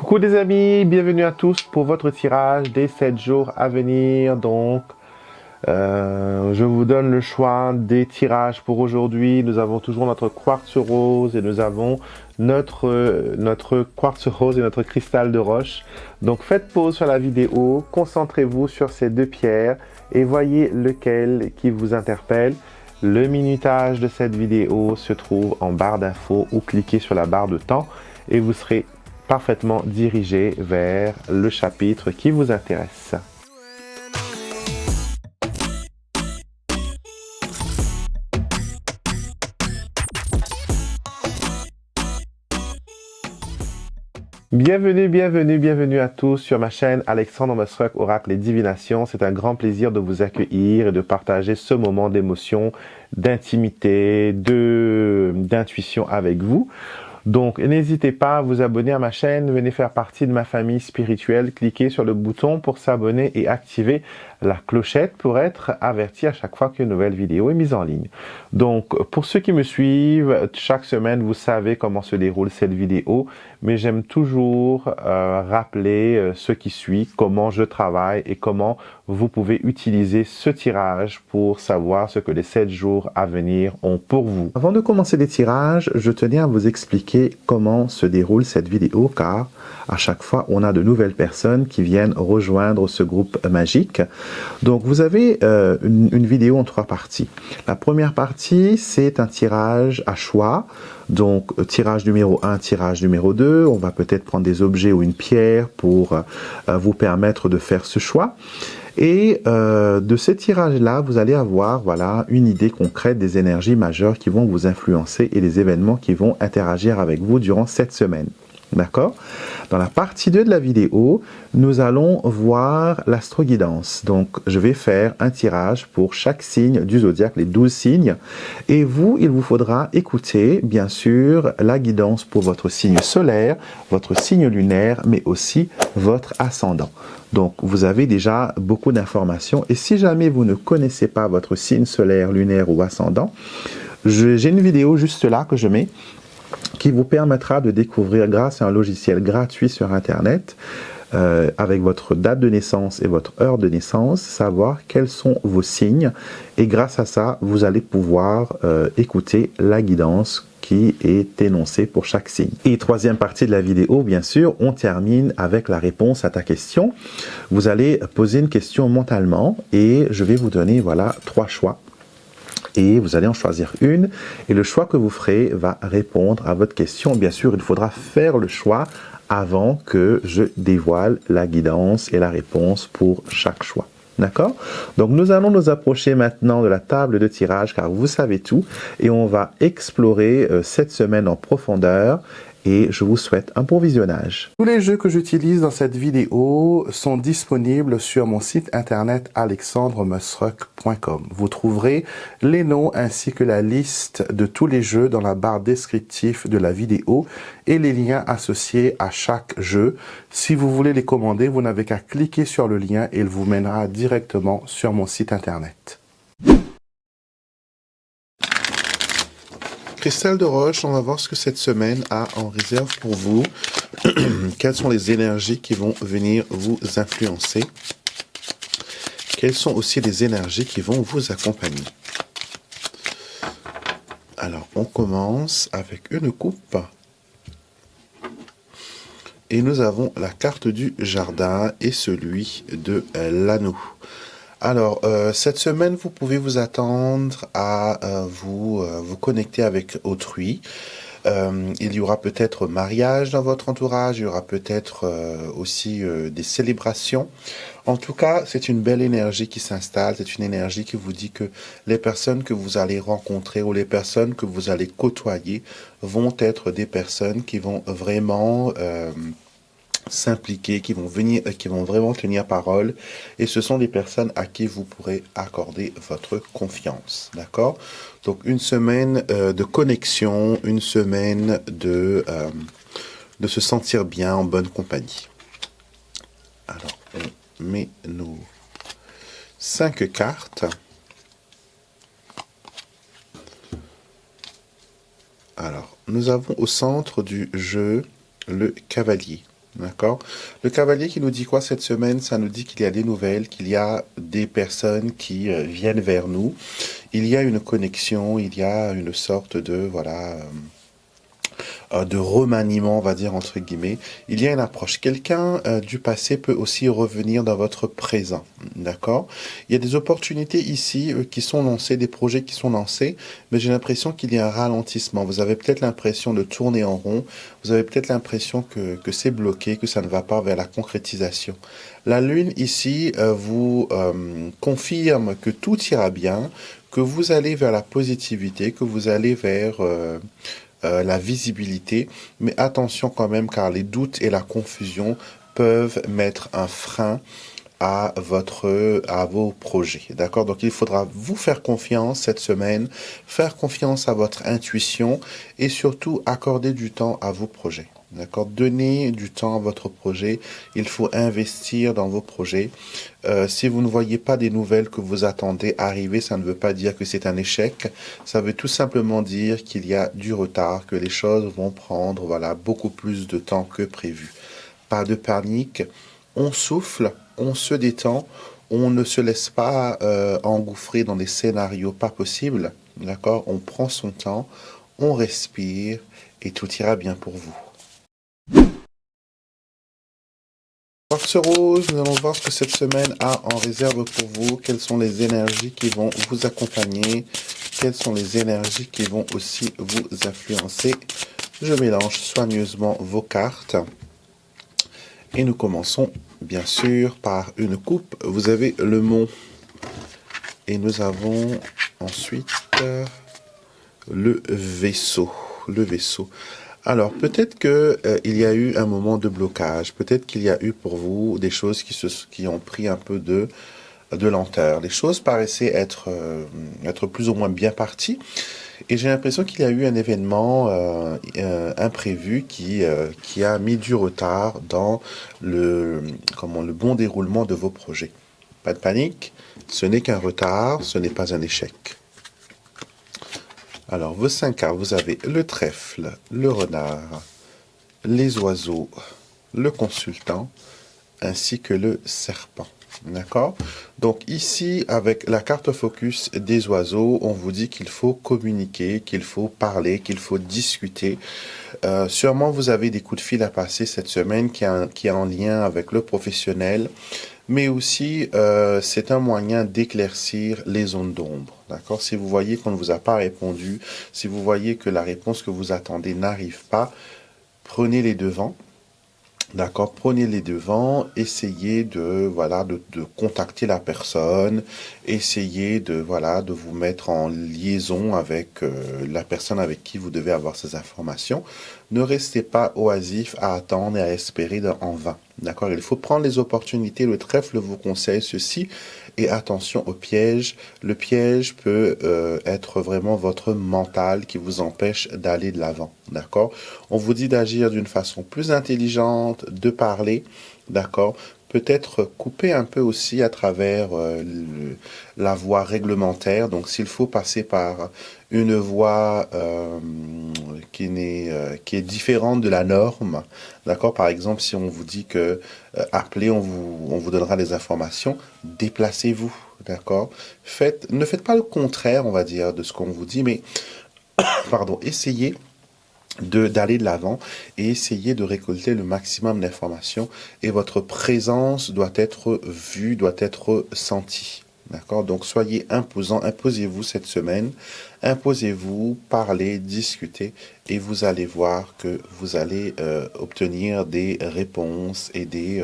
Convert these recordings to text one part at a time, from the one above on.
Coucou les amis, bienvenue à tous pour votre tirage des 7 jours à venir. Donc, je vous donne le choix des tirages pour aujourd'hui. Nous avons toujours notre quartz rose et nous avons notre quartz rose et notre cristal de roche. Donc, faites pause sur la vidéo, concentrez-vous sur ces deux pierres et voyez lequel qui vous interpelle. Le minutage de cette vidéo se trouve en barre d'infos ou cliquez sur la barre de temps et vous serez parfaitement dirigé vers le chapitre qui vous intéresse. Bienvenue à tous sur ma chaîne Alexandre Mosruck Oracle et Divination. C'est un grand plaisir de vous accueillir et de partager ce moment d'émotion, d'intimité, d'intuition avec vous. Donc, n'hésitez pas à vous abonner à ma chaîne, venez faire partie de ma famille spirituelle, cliquez sur le bouton pour s'abonner et activer la clochette pour être averti à chaque fois qu'une nouvelle vidéo est mise en ligne. Donc, pour ceux qui me suivent, chaque semaine, vous savez comment se déroule cette vidéo, mais j'aime toujours rappeler ce qui suit, comment je travaille et comment vous pouvez utiliser ce tirage pour savoir ce que les 7 jours à venir ont pour vous. Avant de commencer les tirages, je tenais à vous expliquer comment se déroule cette vidéo, car à chaque fois, on a de nouvelles personnes qui viennent rejoindre ce groupe magique. Donc, vous avez une vidéo en 3 parties. La première partie, c'est un tirage à choix. Donc, tirage numéro 1, tirage numéro 2. On va peut-être prendre des objets ou une pierre pour vous permettre de faire ce choix. Et de ce tirage-là, vous allez avoir une idée concrète des énergies majeures qui vont vous influencer et les événements qui vont interagir avec vous durant cette semaine. D'accord? Dans la partie 2 de la vidéo, nous allons voir l'astroguidance. Donc, je vais faire un tirage pour chaque signe du zodiaque, les 12 signes. Et vous, il vous faudra écouter, bien sûr, la guidance pour votre signe solaire, votre signe lunaire, mais aussi votre ascendant. Donc, vous avez déjà beaucoup d'informations. Et si jamais vous ne connaissez pas votre signe solaire, lunaire ou ascendant, j'ai une vidéo juste là que je mets qui vous permettra de découvrir grâce à un logiciel gratuit sur Internet, avec votre date de naissance et votre heure de naissance, savoir quels sont vos signes. Et grâce à ça, vous allez pouvoir écouter la guidance qui est énoncée pour chaque signe. Et troisième partie de la vidéo, bien sûr, on termine avec la réponse à ta question. Vous allez poser une question mentalement et je vais vous donner 3 choix. Et vous allez en choisir une, et le choix que vous ferez va répondre à votre question. Bien sûr, il faudra faire le choix avant que je dévoile la guidance et la réponse pour chaque choix. D'accord? Donc, nous allons nous approcher maintenant de la table de tirage, car vous savez tout, et on va explorer cette semaine en profondeur. Et je vous souhaite un bon visionnage. Tous les jeux que j'utilise dans cette vidéo sont disponibles sur mon site internet alexandremosruck.com. Vous trouverez les noms ainsi que la liste de tous les jeux dans la barre descriptive de la vidéo et les liens associés à chaque jeu. Si vous voulez les commander, vous n'avez qu'à cliquer sur le lien et il vous mènera directement sur mon site internet. Cristal de roche, on va voir ce que cette semaine a en réserve pour vous. Quelles sont les énergies qui vont venir vous influencer? Quelles sont aussi les énergies qui vont vous accompagner? Alors, on commence avec une coupe. Et nous avons la carte du jardin et celui de l'anneau. Alors, cette semaine, vous pouvez vous attendre à vous connecter avec autrui. Il y aura peut-être mariage dans votre entourage, il y aura peut-être aussi des célébrations. En tout cas, c'est une belle énergie qui s'installe, c'est une énergie qui vous dit que les personnes que vous allez rencontrer ou les personnes que vous allez côtoyer vont être des personnes qui vont vraiment s'impliquer, qui vont vraiment tenir parole, et ce sont des personnes à qui vous pourrez accorder votre confiance, d'accord? Donc une semaine de connexion, une semaine de se sentir bien en bonne compagnie. Alors on met nos 5 cartes. Alors nous avons au centre du jeu le cavalier. D'accord? Le cavalier qui nous dit quoi cette semaine? Ça nous dit qu'il y a des nouvelles, qu'il y a des personnes qui viennent vers nous. Il y a une connexion, il y a une sorte de, voilà, de remaniement, on va dire entre guillemets. Il y a une approche. Quelqu'un du passé peut aussi revenir dans votre présent, d'accord? Il y a des opportunités ici qui sont lancées, des projets qui sont lancés, mais j'ai l'impression qu'il y a un ralentissement. Vous avez peut-être l'impression de tourner en rond, vous avez peut-être l'impression que c'est bloqué, que ça ne va pas vers la concrétisation. La Lune ici vous confirme que tout ira bien, que vous allez vers la positivité, que vous allez vers la visibilité, mais attention quand même car les doutes et la confusion peuvent mettre un frein à vos projets. D'accord? Donc il faudra vous faire confiance cette semaine, faire confiance à votre intuition et surtout accorder du temps à vos projets. D'accord? Donnez du temps à votre projet. Il faut investir dans vos projets. Si vous ne voyez pas des nouvelles que vous attendez arriver, ça ne veut pas dire que c'est un échec. Ça veut tout simplement dire qu'il y a du retard, que les choses vont prendre, voilà, beaucoup plus de temps que prévu. Pas de panique. On souffle, on se détend, on ne se laisse pas engouffrer dans des scénarios pas possibles. D'accord? On prend son temps, on respire et tout ira bien pour vous. Quartz Rose, nous allons voir ce que cette semaine a en réserve pour vous. Quelles sont les énergies qui vont vous accompagner? Quelles sont les énergies qui vont aussi vous influencer? Je mélange soigneusement vos cartes. Et nous commençons bien sûr par une coupe. Vous avez le mont. Et nous avons ensuite le vaisseau. Le vaisseau. Alors, peut-être que il y a eu un moment de blocage. Peut-être qu'il y a eu pour vous des choses qui ont pris un peu de lenteur. Les choses paraissaient être plus ou moins bien parties. Et j'ai l'impression qu'il y a eu un événement imprévu qui a mis du retard dans le bon déroulement de vos projets. Pas de panique, ce n'est qu'un retard, ce n'est pas un échec. Alors, vos 5 cartes, vous avez le trèfle, le renard, les oiseaux, le consultant, ainsi que le serpent. D'accord? Donc ici, avec la carte focus des oiseaux, on vous dit qu'il faut communiquer, qu'il faut parler, qu'il faut discuter. Sûrement, vous avez des coups de fil à passer cette semaine qui est en lien avec le professionnel, mais aussi c'est un moyen d'éclaircir les zones d'ombre. D'accord? Si vous voyez qu'on ne vous a pas répondu, si vous voyez que la réponse que vous attendez n'arrive pas, prenez les devants. D'accord, prenez les devants, essayez de contacter la personne, essayez de vous mettre en liaison avec la personne avec qui vous devez avoir ces informations. Ne restez pas oisif à attendre et à espérer en vain. D'accord, il faut prendre les opportunités. Le trèfle vous conseille ceci. Et attention au piège. Le piège peut être vraiment votre mental qui vous empêche d'aller de l'avant. D'accord? On vous dit d'agir d'une façon plus intelligente, de parler. D'accord? Peut-être couper un peu aussi à travers la voie réglementaire. Donc, s'il faut passer par une voie qui est différente de la norme, d'accord? Par exemple, si on vous dit que appelez, on vous donnera des informations, déplacez-vous, d'accord? Ne faites pas le contraire, on va dire, de ce qu'on vous dit, mais pardon, essayez d'aller de l'avant et essayer de récolter le maximum d'informations et votre présence doit être vue, doit être sentie. D'accord? Donc soyez imposant, imposez-vous cette semaine, imposez-vous, parlez, discutez et vous allez voir que vous allez obtenir des réponses et des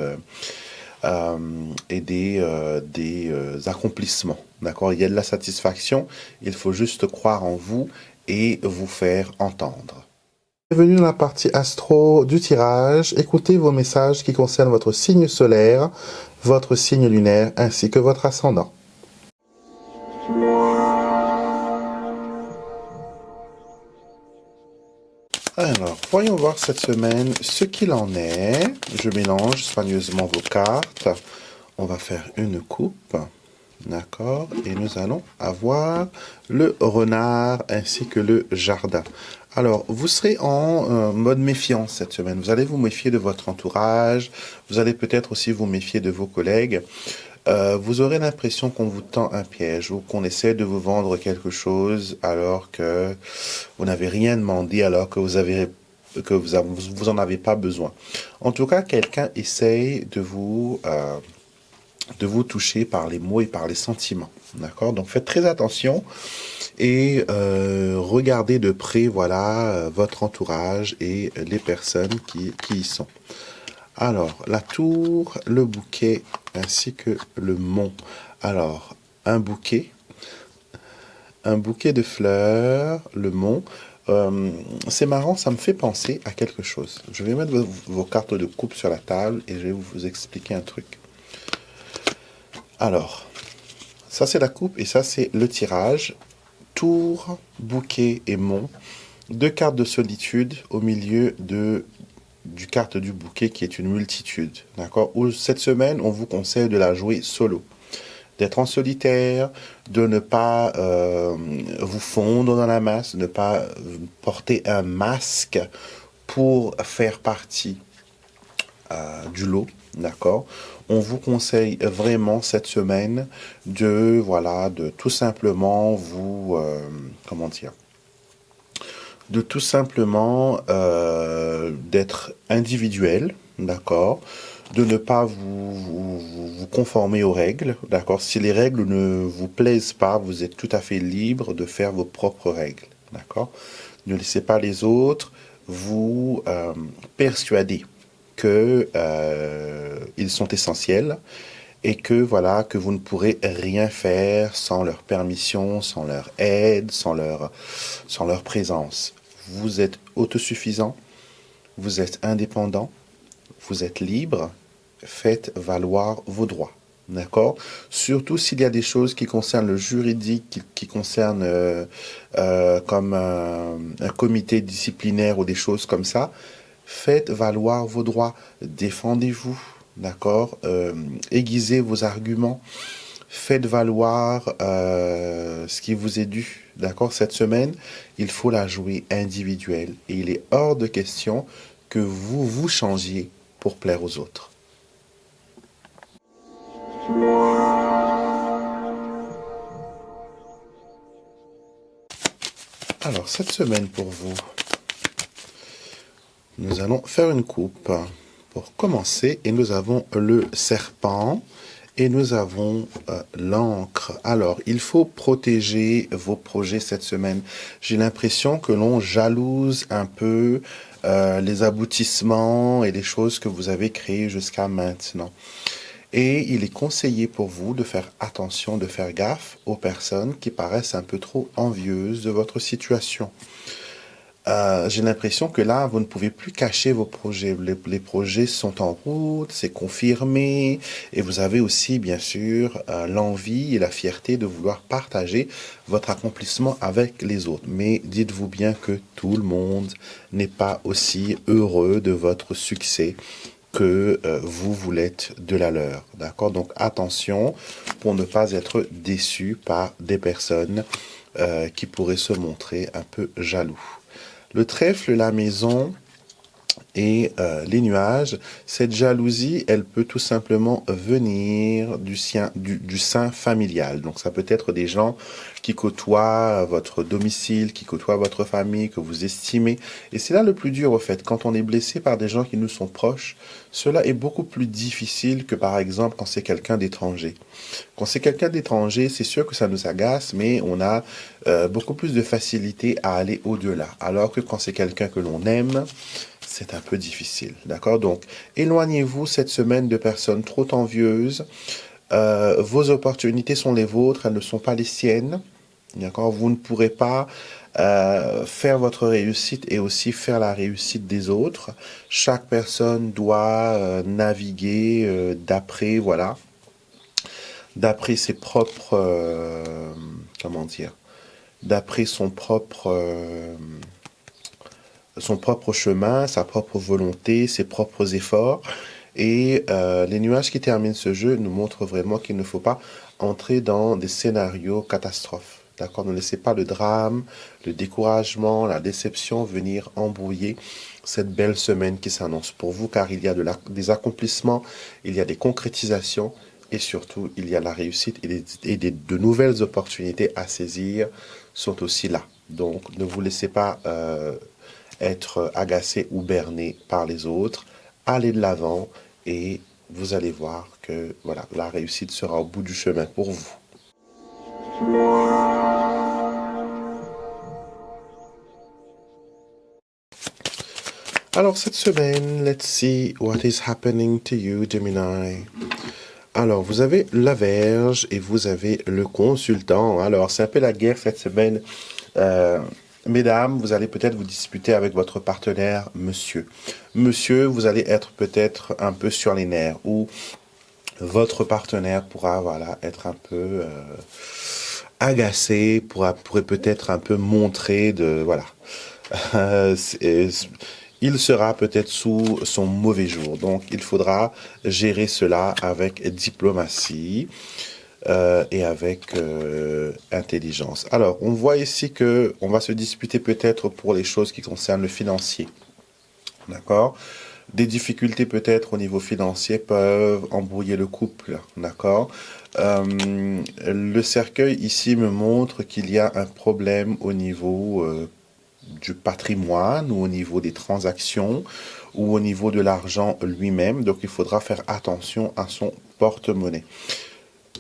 accomplissements. D'accord? Il y a de la satisfaction, il faut juste croire en vous et vous faire entendre. Bienvenue dans la partie astro du tirage. Écoutez vos messages qui concernent votre signe solaire, votre signe lunaire ainsi que votre ascendant. Alors, voyons voir cette semaine ce qu'il en est. Je mélange soigneusement vos cartes. On va faire une coupe. d'accord? Et nous allons avoir le renard ainsi que le jardin. Alors, vous serez en mode méfiance cette semaine. Vous allez vous méfier de votre entourage. Vous allez peut-être aussi vous méfier de vos collègues. Vous aurez l'impression qu'on vous tend un piège ou qu'on essaie de vous vendre quelque chose alors que vous n'avez rien demandé, alors que vous en avez pas besoin. En tout cas, quelqu'un essaye de vous toucher par les mots et par les sentiments. D'accord? Donc faites très attention et regardez de près, voilà, votre entourage et les personnes qui y sont. Alors, la tour, le bouquet, ainsi que le mont. Alors, un bouquet de fleurs, le mont. C'est marrant, ça me fait penser à quelque chose. Je vais mettre vos cartes de coupe sur la table et je vais vous expliquer un truc. Alors, ça c'est la coupe et ça c'est le tirage. Tour, bouquet et mont. Deux cartes de solitude au milieu du carte du bouquet qui est une multitude. D'accord? Cette semaine, on vous conseille de la jouer solo. D'être en solitaire, de ne pas vous fondre dans la masse, de ne pas porter un masque pour faire partie du lot, d'accord? On vous conseille vraiment cette semaine de tout simplement comment dire, de tout simplement d'être individuel, d'accord? De ne pas vous conformer aux règles, d'accord? Si les règles ne vous plaisent pas, vous êtes tout à fait libre de faire vos propres règles, d'accord? Ne laissez pas les autres vous persuader que ils sont essentiels et que voilà que vous ne pourrez rien faire sans leur permission, sans leur aide, sans leur présence. Vous êtes autosuffisant, vous êtes indépendant, vous êtes libre, faites valoir vos droits. D'accord? Surtout s'il y a des choses qui concernent le juridique, qui concernent comme un comité disciplinaire ou des choses comme ça, faites valoir vos droits, défendez-vous, d'accord? Aiguisez vos arguments, faites valoir ce qui vous est dû, d'accord? Cette semaine, il faut la jouer individuelle et il est hors de question que vous vous changiez pour plaire aux autres. Alors, cette semaine pour vous, nous allons faire une coupe pour commencer et nous avons le serpent et nous avons l'encre. Alors, il faut protéger vos projets cette semaine. J'ai l'impression que l'on jalouse un peu les aboutissements et les choses que vous avez créées jusqu'à maintenant. Et il est conseillé pour vous de faire attention, de faire gaffe aux personnes qui paraissent un peu trop envieuses de votre situation. J'ai l'impression que là, vous ne pouvez plus cacher vos projets. Les projets sont en route, c'est confirmé, et vous avez aussi, bien sûr, l'envie et la fierté de vouloir partager votre accomplissement avec les autres. Mais dites-vous bien que tout le monde n'est pas aussi heureux de votre succès que vous l'êtes de la leur. D'accord? Donc attention pour ne pas être déçu par des personnes qui pourraient se montrer un peu jaloux. Le trèfle, la maison et les nuages, cette jalousie, elle peut tout simplement venir du sein familial. Donc ça peut être des gens qui côtoient votre domicile, qui côtoient votre famille, que vous estimez. Et c'est là le plus dur, au fait. Quand on est blessé par des gens qui nous sont proches, cela est beaucoup plus difficile que, par exemple, quand c'est quelqu'un d'étranger. Quand c'est quelqu'un d'étranger, c'est sûr que ça nous agace, mais on a beaucoup plus de facilité à aller au-delà. Alors que quand c'est quelqu'un que l'on aime, c'est un peu difficile. D'accord? Donc, éloignez-vous cette semaine de personnes trop envieuses. Vos opportunités sont les vôtres, elles ne sont pas les siennes. D'accord? Vous ne pourrez pas faire votre réussite et aussi faire la réussite des autres. Chaque personne doit naviguer d'après ses propres, comment dire, d'après son propre chemin, sa propre volonté, ses propres efforts. Et les nuages qui terminent ce jeu nous montrent vraiment qu'il ne faut pas entrer dans des scénarios catastrophes. D'accord? Ne laissez pas le drame, le découragement, la déception venir embrouiller cette belle semaine qui s'annonce pour vous, car il y a des accomplissements, il y a des concrétisations et surtout il y a la réussite et de nouvelles opportunités à saisir sont aussi là. Donc ne vous laissez pas être agacé ou berné par les autres. Allez de l'avant et vous allez voir que voilà, la réussite sera au bout du chemin pour vous. Alors cette semaine, let's see what is happening to you, Gemini. Alors, vous avez la Vierge et vous avez le consultant. Alors, c'est un peu la guerre cette semaine. Mesdames, vous allez peut-être vous disputer avec votre partenaire, monsieur. Monsieur, vous allez être peut-être un peu sur les nerfs ou votre partenaire pourra, voilà, être un peu agacé, pourrait peut-être un peu montrer de, voilà. Il sera peut-être sous son mauvais jour. Donc, il faudra gérer cela avec diplomatie et avec intelligence. Alors, on voit ici que on va se disputer peut-être pour les choses qui concernent le financier. D'accord? Des difficultés peut-être au niveau financier peuvent embrouiller le couple. D'accord? Le cercueil ici me montre qu'il y a un problème au niveau du patrimoine ou au niveau des transactions ou au niveau de l'argent lui-même. Donc, il faudra faire attention à son porte-monnaie.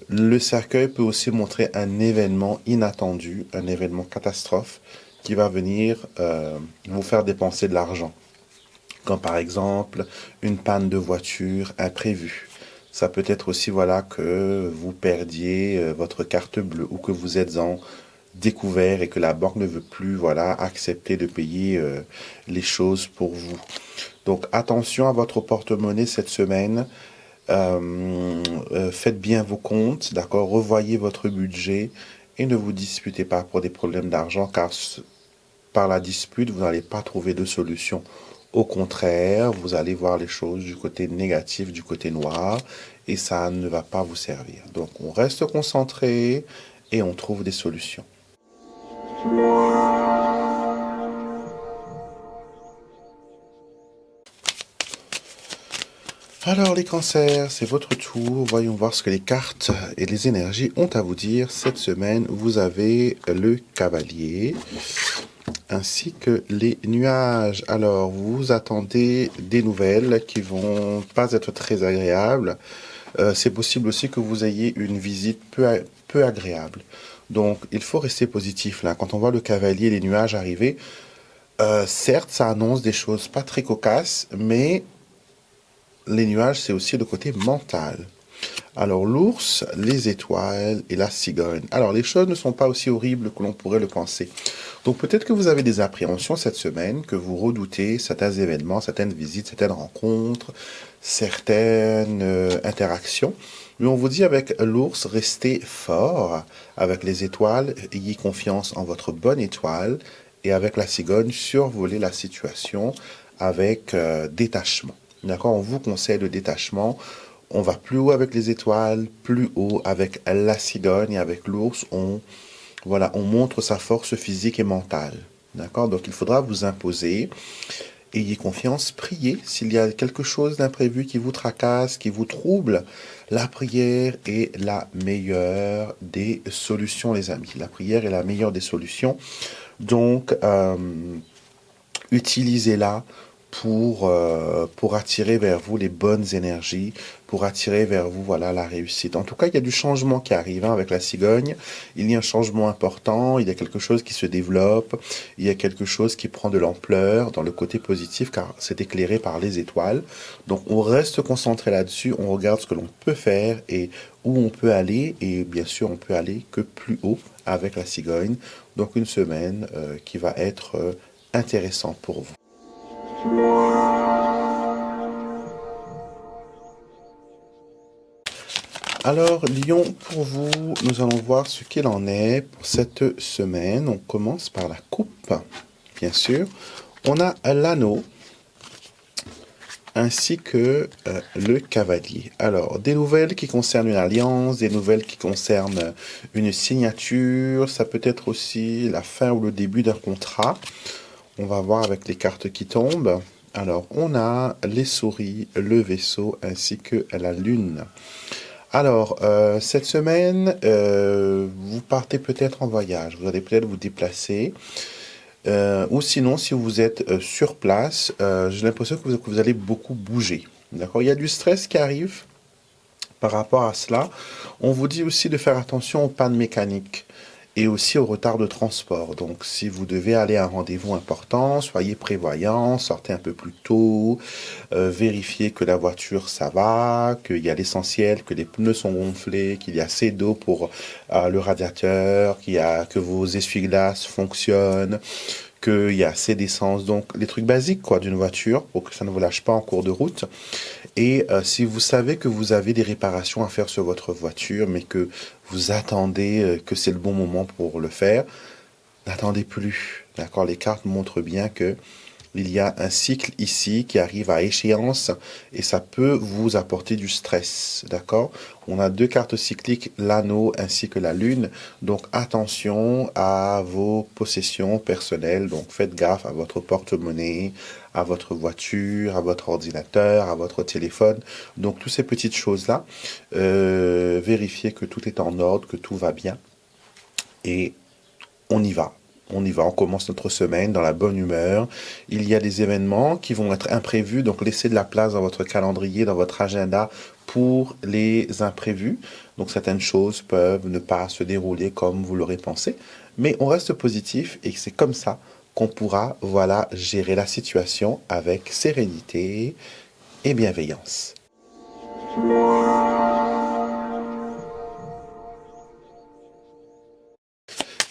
Le cercueil peut aussi montrer un événement inattendu, un événement catastrophe qui va venir vous faire dépenser de l'argent. Comme par exemple une panne de voiture imprévue. Ça peut être aussi voilà que vous perdiez votre carte bleue ou que vous êtes en découvert et que la banque ne veut plus voilà accepter de payer les choses pour vous. Donc attention à votre porte-monnaie cette semaine. Faites bien vos comptes, d'accord? Revoyez votre budget et ne vous disputez pas pour des problèmes d'argent car par la dispute, vous n'allez pas trouver de solution. Au contraire, vous allez voir les choses du côté négatif, du côté noir et ça ne va pas vous servir. Donc on reste concentré et on trouve des solutions. Alors les cancers, c'est votre tour. Voyons voir ce que les cartes et les énergies ont à vous dire. Cette semaine, vous avez le cavalier ainsi que les nuages. Alors, vous attendez des nouvelles qui vont pas être très agréables. C'est possible aussi que vous ayez une visite peu agréable. Donc, il faut rester positif là. Quand on voit le cavalier et les nuages arriver, certes, ça annonce des choses pas très cocasses, mais les nuages, c'est aussi le côté mental. Alors, l'ours, les étoiles et la cigogne. Alors, les choses ne sont pas aussi horribles que l'on pourrait le penser. Donc, peut-être que vous avez des appréhensions cette semaine, que vous redoutez certains événements, certaines visites, certaines rencontres, certaines interactions. Mais on vous dit avec l'ours, restez fort. Avec les étoiles, ayez confiance en votre bonne étoile. Et avec la cigogne, survolez la situation avec détachement. D'accord? On vous conseille le détachement. On va plus haut avec les étoiles, plus haut avec la cigogne et avec l'ours, voilà, on montre sa force physique et mentale. D'accord? Donc il faudra vous imposer. Ayez confiance, priez. S'il y a quelque chose d'imprévu qui vous tracasse, qui vous trouble, la prière est la meilleure des solutions, les amis. La prière est la meilleure des solutions. Donc, utilisez-la pour attirer vers vous les bonnes énergies, pour attirer vers vous voilà la réussite. En tout cas, il y a du changement qui arrive avec la cigogne. Il y a un changement important, il y a quelque chose qui se développe, il y a quelque chose qui prend de l'ampleur dans le côté positif car c'est éclairé par les étoiles. Donc on reste concentré là-dessus, on regarde ce que l'on peut faire et où on peut aller et bien sûr on peut aller que plus haut avec la cigogne. Donc une semaine qui va être intéressante pour vous. Alors, Lion, pour vous, nous allons voir ce qu'il en est pour cette semaine. On commence par la coupe, bien sûr. On a l'anneau, ainsi que le cavalier. Alors, des nouvelles qui concernent une alliance, des nouvelles qui concernent une signature, ça peut être aussi la fin ou le début d'un contrat. On va voir avec les cartes qui tombent. Alors, on a les souris, le vaisseau, ainsi que la lune. Alors, cette semaine, vous partez peut-être en voyage, vous allez peut-être vous déplacer. Ou sinon, si vous êtes sur place, j'ai l'impression que vous allez beaucoup bouger. D'accord? Il y a du stress qui arrive par rapport à cela. On vous dit aussi de faire attention aux pannes mécaniques et aussi au retard de transport. Donc, si vous devez aller à un rendez-vous important, soyez prévoyant, sortez un peu plus tôt, vérifiez que la voiture, ça va, qu'il y a l'essentiel, que les pneus sont gonflés, qu'il y a assez d'eau pour le radiateur, que vos essuie-glaces fonctionnent, qu'il y a assez d'essence. Donc, les trucs basiques, quoi, d'une voiture, pour que ça ne vous lâche pas en cours de route. Et si vous savez que vous avez des réparations à faire sur votre voiture, mais que vous attendez que c'est le bon moment pour le faire, n'attendez plus. D'accord? Les cartes montrent bien que il y a un cycle ici qui arrive à échéance et ça peut vous apporter du stress. D'accord? On a deux cartes cycliques, l'anneau ainsi que la lune. Donc attention à vos possessions personnelles. Donc faites gaffe à votre porte-monnaie, à votre voiture, à votre ordinateur, à votre téléphone. Donc toutes ces petites choses-là, vérifiez que tout est en ordre, que tout va bien. Et on y va. On y va, on commence notre semaine dans la bonne humeur. Il y a des événements qui vont être imprévus, donc laissez de la place dans votre calendrier, dans votre agenda pour les imprévus. Donc certaines choses peuvent ne pas se dérouler comme vous l'aurez pensé, mais on reste positif et c'est comme ça qu'on pourra, voilà, gérer la situation avec sérénité et bienveillance.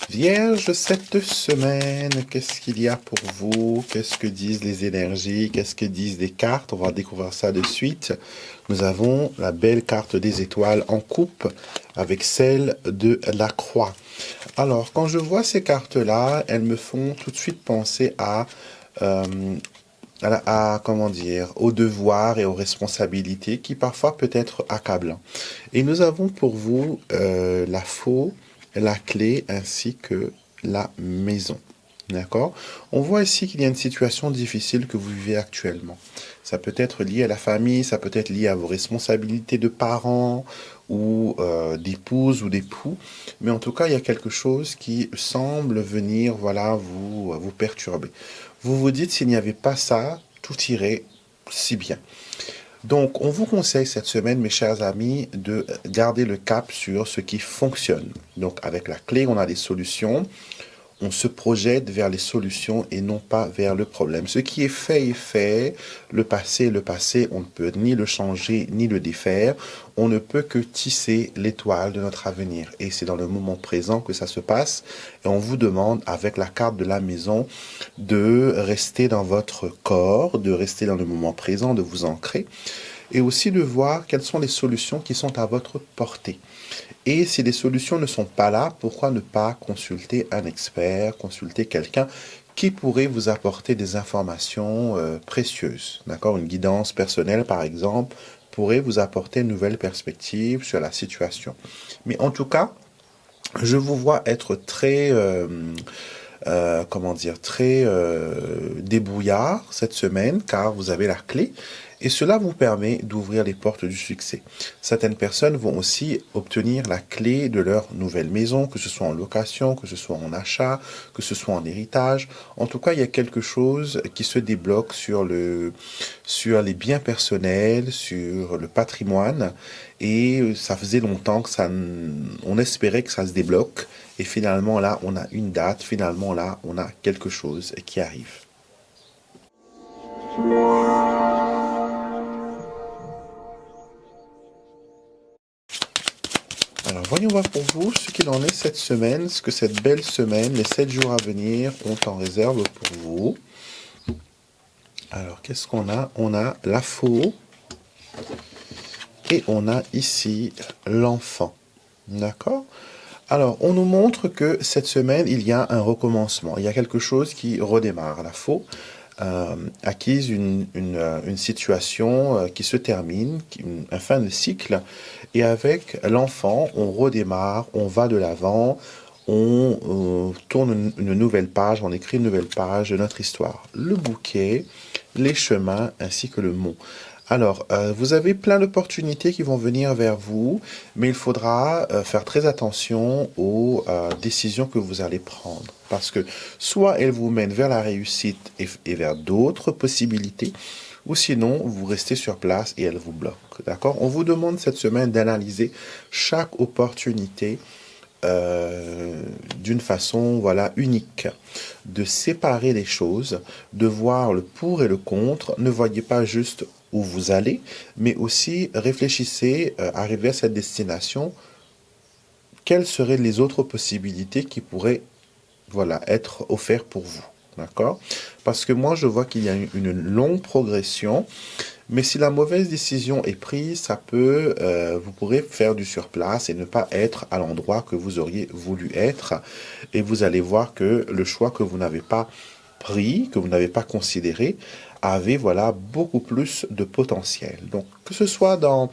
Vierge, cette semaine, qu'est-ce qu'il y a pour vous? Qu'est-ce que disent les énergies? Qu'est-ce que disent les cartes? On va découvrir ça de suite. Nous avons la belle carte des étoiles en coupe avec celle de la croix. Alors, quand je vois ces cartes-là, elles me font tout de suite penser comment dire, aux devoirs et aux responsabilités qui parfois peut être accablant. Et nous avons pour vous la faux, la clé ainsi que la maison. D'accord? On voit ici qu'il y a une situation difficile que vous vivez actuellement. Ça peut être lié à la famille, ça peut être lié à vos responsabilités de parents ou d'épouse ou d'époux. Mais en tout cas, il y a quelque chose qui semble venir, voilà, vous perturber. Vous vous dites, s'il n'y avait pas ça, tout irait si bien. Donc, on vous conseille cette semaine, mes chers amis, de garder le cap sur ce qui fonctionne. Donc, avec la clé, on a des solutions. On se projette vers les solutions et non pas vers le problème. Ce qui est fait est fait. Le passé est le passé. On ne peut ni le changer ni le défaire. On ne peut que tisser l'étoile de notre avenir. Et c'est dans le moment présent que ça se passe. Et on vous demande, avec la carte de la maison, de rester dans votre corps, de rester dans le moment présent, de vous ancrer. Et aussi de voir quelles sont les solutions qui sont à votre portée. Et si les solutions ne sont pas là, pourquoi ne pas consulter un expert, consulter quelqu'un qui pourrait vous apporter des informations précieuses. D'accord? Une guidance personnelle, par exemple, pourrait vous apporter une nouvelle perspective sur la situation. Mais en tout cas, je vous vois être très, comment dire, très débrouillard cette semaine, car vous avez la clé. Et cela vous permet d'ouvrir les portes du succès. Certaines personnes vont aussi obtenir la clé de leur nouvelle maison, que ce soit en location, que ce soit en achat, que ce soit en héritage. En tout cas, il y a quelque chose qui se débloque sur les biens personnels, sur le patrimoine. Et ça faisait longtemps que on espérait que ça se débloque. Et finalement, là, on a une date. Finalement, là, on a quelque chose qui arrive. Alors, voyons voir pour vous ce qu'il en est cette semaine, ce que cette belle semaine, les 7 jours à venir, ont en réserve pour vous. Alors, qu'est-ce qu'on a? On a la faux et on a ici l'enfant. D'accord? Alors, on nous montre que cette semaine, il y a un recommencement. Il y a quelque chose qui redémarre. La faux, acquise une situation qui se termine, un fin de cycle, et avec l'enfant, on redémarre, on va de l'avant, on tourne une nouvelle page, on écrit une nouvelle page de notre histoire. Le bouquet, les chemins ainsi que le mont. Alors, vous avez plein d'opportunités qui vont venir vers vous, mais il faudra faire très attention aux décisions que vous allez prendre. Parce que soit elles vous mènent vers la réussite et vers d'autres possibilités, ou sinon vous restez sur place et elles vous bloquent. D'accord? On vous demande cette semaine d'analyser chaque opportunité d'une façon voilà unique, de séparer les choses, de voir le pour et le contre. Ne voyez pas juste où vous allez, mais aussi réfléchissez, arriver à cette destination, quelles seraient les autres possibilités qui pourraient voilà être offertes pour vous. D'accord? Parce que moi, je vois qu'il y a une longue progression, mais si la mauvaise décision est prise, vous pourrez faire du surplace et ne pas être à l'endroit que vous auriez voulu être. Et vous allez voir que le choix que vous n'avez pas pris, que vous n'avez pas considéré, avait voilà beaucoup plus de potentiel. Donc que ce soit dans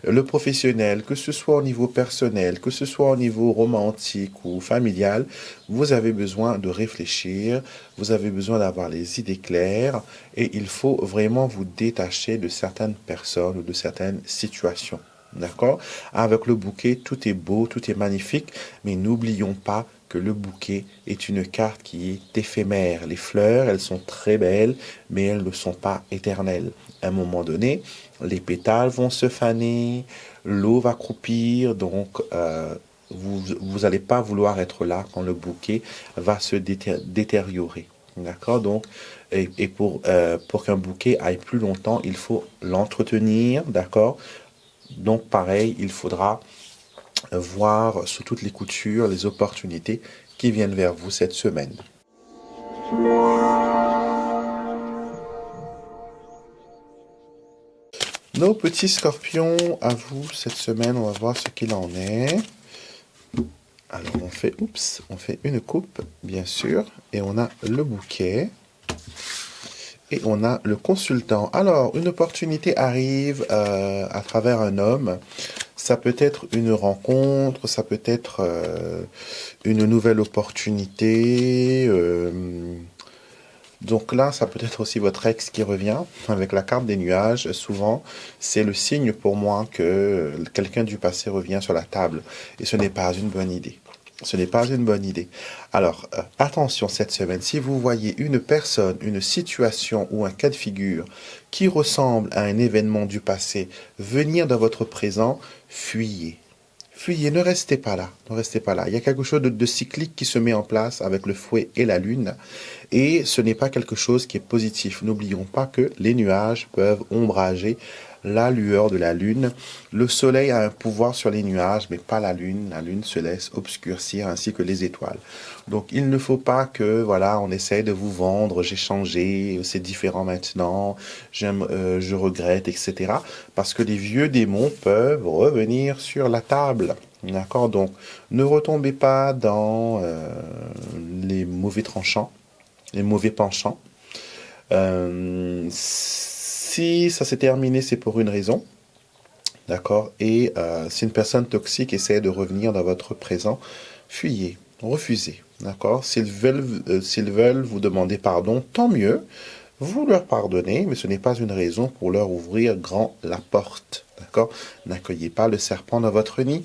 le professionnel, que ce soit au niveau personnel, que ce soit au niveau romantique ou familial, vous avez besoin de réfléchir, vous avez besoin d'avoir les idées claires et il faut vraiment vous détacher de certaines personnes ou de certaines situations. D'accord? Avec le bouquet, tout est beau, tout est magnifique, mais n'oublions pas que le bouquet est une carte qui est éphémère. Les fleurs, elles sont très belles, mais elles ne sont pas éternelles. À un moment donné, les pétales vont se faner, l'eau va croupir, donc vous n'allez pas vouloir être là quand le bouquet va se détériorer. D'accord? Donc, et pour qu'un bouquet aille plus longtemps, il faut l'entretenir. D'accord? Donc, pareil, il faudra voir sous toutes les coutures les opportunités qui viennent vers vous cette semaine. Nos petits scorpions, à vous cette semaine, on va voir ce qu'il en est. Alors on fait une coupe, bien sûr, et on a le bouquet. Et on a le consultant. Alors, une opportunité arrive à travers un homme. Ça peut être une rencontre, ça peut être une nouvelle opportunité. Donc là, ça peut être aussi votre ex qui revient avec la carte des nuages. Souvent, c'est le signe pour moi que quelqu'un du passé revient sur la table. Et ce n'est pas une bonne idée. Ce n'est pas une bonne idée. Alors, attention cette semaine, si vous voyez une personne, une situation ou un cas de figure qui ressemble à un événement du passé venir dans votre présent, fuyez. Fuyez, ne restez pas là, ne restez pas là. Il y a quelque chose de cyclique qui se met en place avec le fouet et la lune, et ce n'est pas quelque chose qui est positif. N'oublions pas que les nuages peuvent ombrager la lueur de la lune. Le soleil a un pouvoir sur les nuages, mais pas la lune. La lune se laisse obscurcir ainsi que les étoiles. Donc il ne faut pas que voilà, on essaye de vous vendre, j'ai changé, c'est différent maintenant, je regrette, etc. Parce que les vieux démons peuvent revenir sur la table. D'accord? Donc ne retombez pas dans les mauvais tranchants, les mauvais penchants. Si ça s'est terminé, c'est pour une raison. D'accord? Et si une personne toxique essaie de revenir dans votre présent, fuyez, refusez. D'accord? S'ils veulent vous demander pardon, tant mieux. Vous leur pardonnez, mais ce n'est pas une raison pour leur ouvrir grand la porte. D'accord? N'accueillez pas le serpent dans votre nid.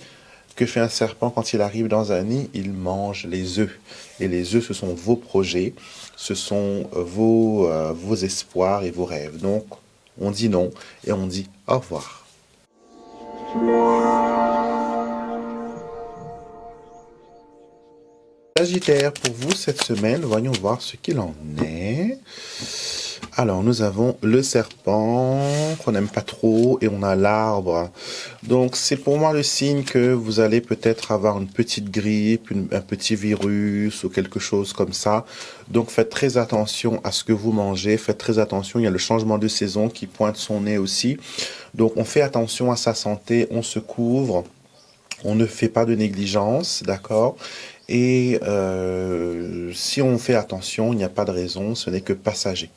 Que fait un serpent quand il arrive dans un nid? Il mange les œufs. Et les œufs, ce sont vos projets, ce sont vos espoirs et vos rêves. Donc, on dit non et on dit au revoir. Sagittaire, pour vous cette semaine, voyons voir ce qu'il en est. Alors, nous avons le serpent qu'on n'aime pas trop et on a l'arbre. Donc, c'est pour moi le signe que vous allez peut-être avoir une petite grippe, un petit virus ou quelque chose comme ça. Donc, faites très attention à ce que vous mangez. Faites très attention. Il y a le changement de saison qui pointe son nez aussi. Donc, on fait attention à sa santé. On se couvre. On ne fait pas de négligence, d'accord? Et si on fait attention, il n'y a pas de raison. Ce n'est que passager.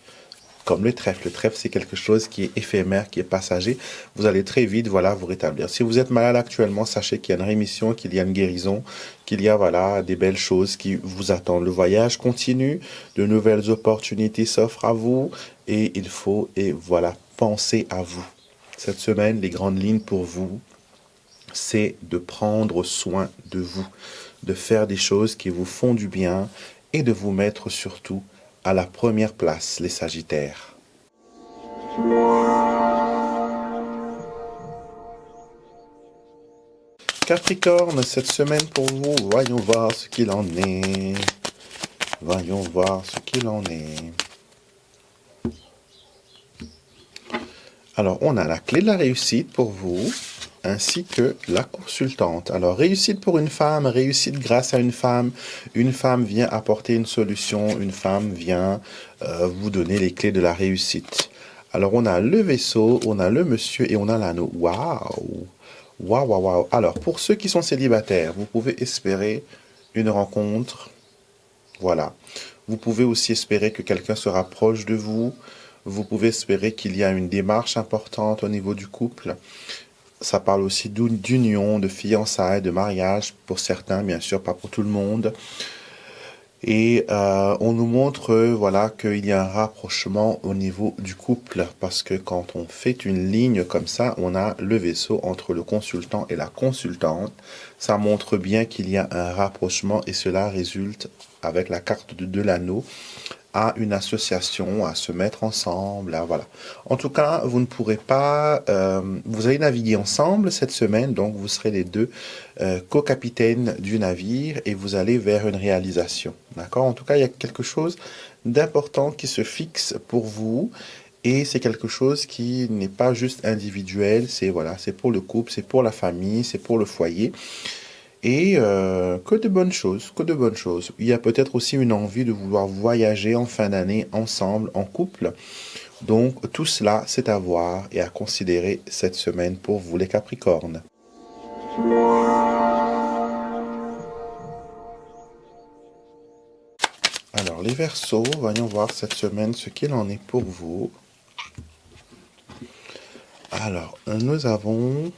comme le trèfle. Le trèfle, c'est quelque chose qui est éphémère, qui est passager. Vous allez très vite, voilà, vous rétablir. Si vous êtes malade actuellement, sachez qu'il y a une rémission, qu'il y a une guérison, qu'il y a, voilà, des belles choses qui vous attendent. Le voyage continue, de nouvelles opportunités s'offrent à vous et il faut, et voilà, penser à vous. Cette semaine, les grandes lignes pour vous, c'est de prendre soin de vous, de faire des choses qui vous font du bien et de vous mettre surtout à la première place, les Sagittaires. Capricorne, cette semaine pour vous, voyons voir ce qu'il en est. Voyons voir ce qu'il en est. Alors, on a la clé de la réussite pour vous, ainsi que la consultante. Alors, réussite pour une femme, réussite grâce à une femme vient apporter une solution, une femme vient vous donner les clés de la réussite. Alors, on a le vaisseau, on a le monsieur et on a l'anneau. Waouh! Waouh, waouh, waouh. Alors, pour ceux qui sont célibataires, vous pouvez espérer une rencontre. Voilà. Vous pouvez aussi espérer que quelqu'un se rapproche de vous. Vous pouvez espérer qu'il y a une démarche importante au niveau du couple. Ça parle aussi d'union, de fiançailles, de mariage, pour certains, bien sûr, pas pour tout le monde. Et on nous montre, voilà, qu'il y a un rapprochement au niveau du couple, parce que quand on fait une ligne comme ça, on a le vaisseau entre le consultant et la consultante. Ça montre bien qu'il y a un rapprochement et cela résulte, avec la carte de l'anneau, à une association, à se mettre ensemble, voilà. En tout cas, vous ne pourrez pas, vous allez naviguer ensemble cette semaine, donc vous serez les deux co-capitaines du navire et vous allez vers une réalisation, d'accord? En tout cas, il y a quelque chose d'important qui se fixe pour vous et c'est quelque chose qui n'est pas juste individuel, c'est voilà, c'est pour le couple, c'est pour la famille, c'est pour le foyer. Et que de bonnes choses, que de bonnes choses. Il y a peut-être aussi une envie de vouloir voyager en fin d'année ensemble, en couple. Donc tout cela, c'est à voir et à considérer cette semaine pour vous les Capricornes. Alors les Verseaux, voyons voir cette semaine ce qu'il en est pour vous. Alors, nous avons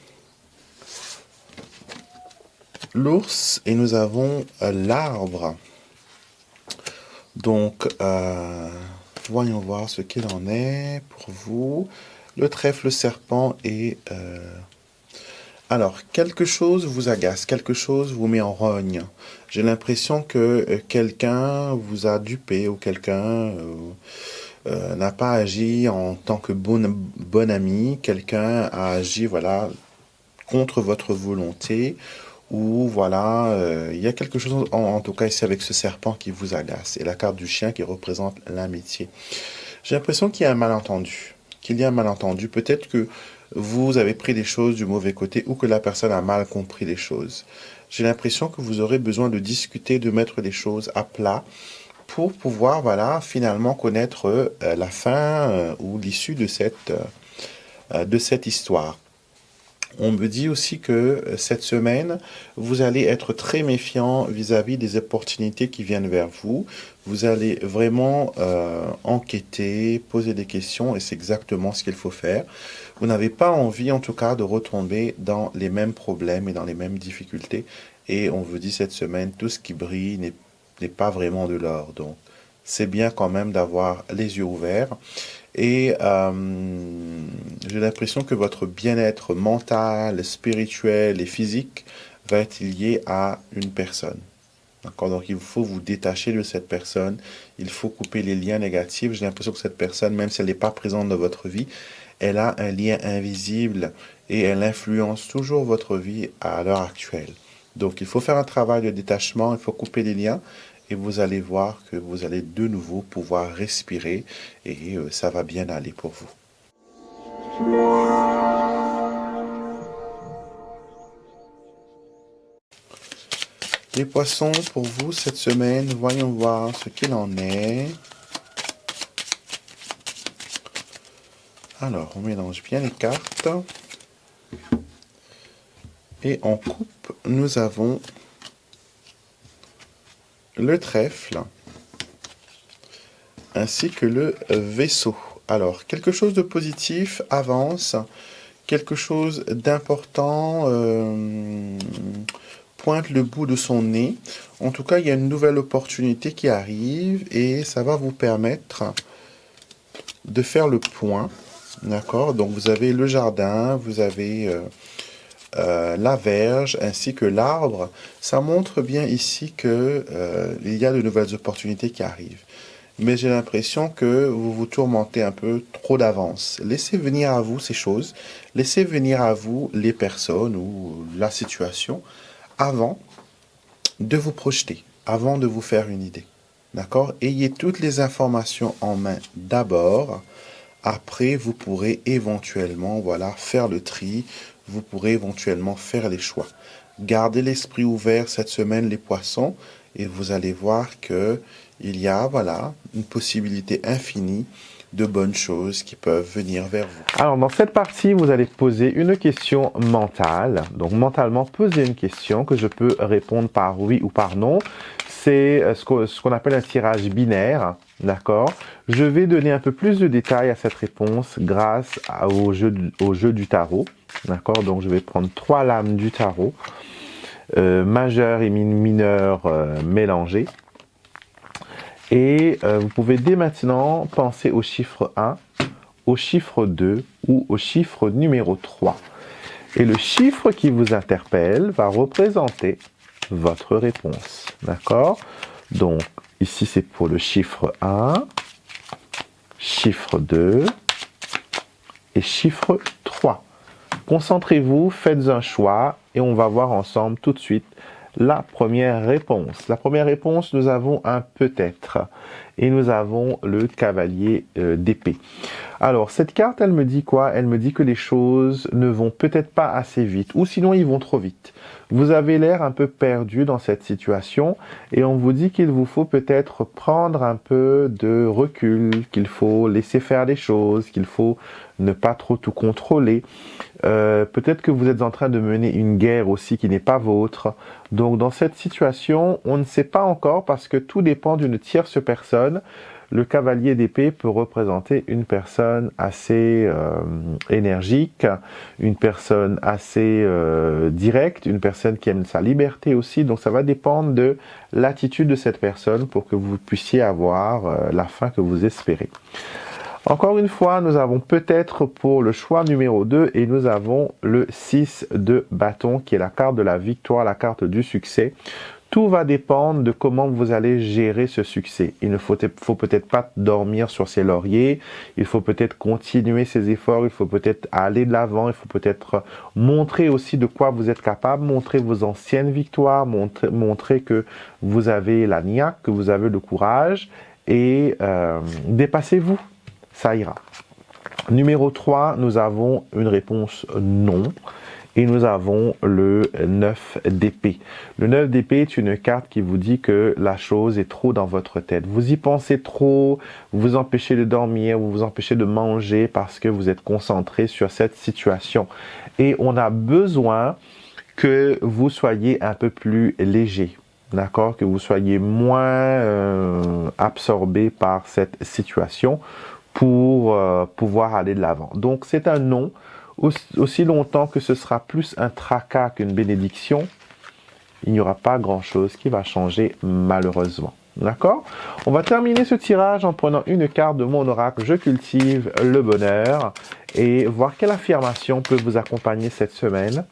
l'ours et nous avons l'arbre. Donc, voyons voir ce qu'il en est pour vous. Le trèfle, le serpent et... Alors, quelque chose vous agace, quelque chose vous met en rogne. J'ai l'impression que quelqu'un vous a dupé ou quelqu'un n'a pas agi en tant que bon ami. Quelqu'un a agi, voilà, contre votre volonté. Ou voilà, il y a quelque chose en tout cas ici avec ce serpent qui vous agace. Et la carte du chien qui représente l'amitié. J'ai l'impression qu'il y a un malentendu. Qu'il y a un malentendu. Peut-être que vous avez pris des choses du mauvais côté ou que la personne a mal compris les choses. J'ai l'impression que vous aurez besoin de discuter, de mettre les choses à plat pour pouvoir, voilà, finalement connaître la fin ou l'issue de cette histoire. On me dit aussi que cette semaine, vous allez être très méfiant vis-à-vis des opportunités qui viennent vers vous. Vous allez vraiment enquêter, poser des questions et c'est exactement ce qu'il faut faire. Vous n'avez pas envie en tout cas de retomber dans les mêmes problèmes et dans les mêmes difficultés. Et on vous dit cette semaine, tout ce qui brille n'est pas vraiment de l'or. Donc c'est bien quand même d'avoir les yeux ouverts. Et j'ai l'impression que votre bien-être mental, spirituel et physique va être lié à une personne. D'accord? Donc il faut vous détacher de cette personne, il faut couper les liens négatifs. J'ai l'impression que cette personne, même si elle n'est pas présente dans votre vie, elle a un lien invisible et elle influence toujours votre vie à l'heure actuelle. Donc il faut faire un travail de détachement, il faut couper les liens et vous allez voir que vous allez de nouveau pouvoir respirer et ça va bien aller pour vous. Les poissons, pour vous, cette semaine, voyons voir ce qu'il en est. Alors, on mélange bien les cartes. Et en coupe, nous avons le trèfle, ainsi que le vaisseau. Alors, quelque chose de positif avance, quelque chose d'important pointe le bout de son nez. En tout cas, il y a une nouvelle opportunité qui arrive et ça va vous permettre de faire le point. D'accord? Donc, vous avez le jardin, vous avez la verge ainsi que l'arbre. Ça montre bien ici que il y a de nouvelles opportunités qui arrivent. Mais j'ai l'impression que vous vous tourmentez un peu trop d'avance. Laissez venir à vous ces choses, laissez venir à vous les personnes ou la situation avant de vous projeter, avant de vous faire une idée. D'accord? Ayez toutes les informations en main d'abord. Après, vous pourrez éventuellement, voilà, faire le tri. Vous pourrez éventuellement faire les choix. Gardez l'esprit ouvert cette semaine, les poissons, et vous allez voir que il y a, voilà, une possibilité infinie de bonnes choses qui peuvent venir vers vous. Alors, dans cette partie, vous allez poser une question mentale. Donc, mentalement, posez une question que je peux répondre par oui ou par non. C'est ce qu'on appelle un tirage binaire, d'accord? Je vais donner un peu plus de détails à cette réponse grâce au jeu du tarot, d'accord? Donc, je vais prendre 3 lames du tarot, majeures et mineures mélangées. Et vous pouvez dès maintenant penser au chiffre 1, au chiffre 2 ou au chiffre numéro 3. Et le chiffre qui vous interpelle va représenter votre réponse. D'accord? Donc, ici, c'est pour le chiffre 1, chiffre 2 et chiffre 3. Concentrez-vous, faites un choix et on va voir ensemble tout de suite la première réponse. La première réponse, nous avons un peut-être et nous avons le cavalier d'épée. Alors, cette carte, elle me dit quoi? Elle me dit que les choses ne vont peut-être pas assez vite ou sinon ils vont trop vite. Vous avez l'air un peu perdu dans cette situation et on vous dit qu'il vous faut peut-être prendre un peu de recul, qu'il faut laisser faire les choses, qu'il faut ne pas trop tout contrôler. Peut-être que vous êtes en train de mener une guerre aussi qui n'est pas vôtre. Donc dans cette situation, on ne sait pas encore parce que tout dépend d'une tierce personne. Le cavalier d'épée peut représenter une personne assez énergique, une personne assez directe, une personne qui aime sa liberté aussi. Donc ça va dépendre de l'attitude de cette personne pour que vous puissiez avoir la fin que vous espérez. Encore une fois, nous avons peut-être pour le choix numéro 2 et nous avons le 6 de bâton qui est la carte de la victoire, la carte du succès. Tout va dépendre de comment vous allez gérer ce succès. Il ne faut peut-être pas dormir sur ses lauriers, il faut peut-être continuer ses efforts, il faut peut-être aller de l'avant, il faut peut-être montrer aussi de quoi vous êtes capable, montrer vos anciennes victoires, montrer que vous avez la niaque, que vous avez le courage et dépassez-vous. Ça ira. Numéro 3, nous avons une réponse non. Et nous avons le 9 d'épée. Le 9 d'épée est une carte qui vous dit que la chose est trop dans votre tête. Vous y pensez trop, vous vous empêchez de dormir, vous vous empêchez de manger parce que vous êtes concentré sur cette situation. Et on a besoin que vous soyez un peu plus léger. D'accord? Que vous soyez moins absorbé par cette situation pour pouvoir aller de l'avant. Donc, c'est un non. Aussi longtemps que ce sera plus un tracas qu'une bénédiction, il n'y aura pas grand-chose qui va changer malheureusement. D'accord? On va terminer ce tirage en prenant une carte de mon oracle. Je cultive le bonheur et voir quelle affirmation peut vous accompagner cette semaine.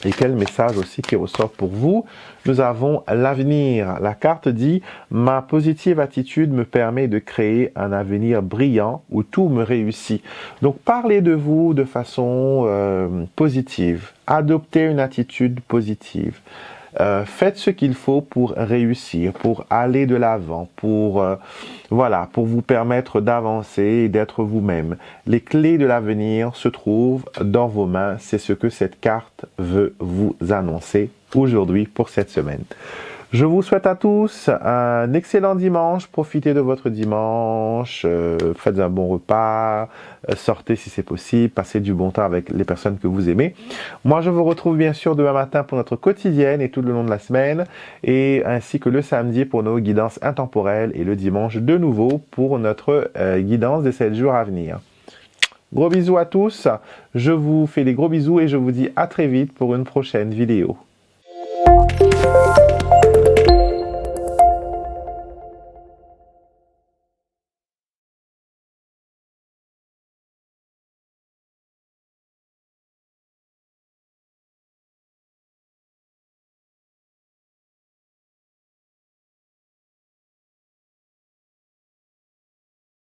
Et quel message aussi qui ressort pour vous. Nous avons l'avenir. La carte dit « Ma positive attitude me permet de créer un avenir brillant où tout me réussit. » Donc, parlez de vous de façon positive. Adoptez une attitude positive. Faites ce qu'il faut pour réussir, pour aller de l'avant, pour vous permettre d'avancer et d'être vous-même. Les clés de l'avenir se trouvent dans vos mains. C'est ce que cette carte veut vous annoncer aujourd'hui pour cette semaine. Je vous souhaite à tous un excellent dimanche. Profitez de votre dimanche. Faites un bon repas. Sortez si c'est possible. Passez du bon temps avec les personnes que vous aimez. Moi, je vous retrouve bien sûr demain matin pour notre quotidienne et tout le long de la semaine. Et ainsi que le samedi pour nos guidances intemporelles. Et le dimanche de nouveau pour notre guidance des 7 jours à venir. Gros bisous à tous. Je vous fais des gros bisous et je vous dis à très vite pour une prochaine vidéo.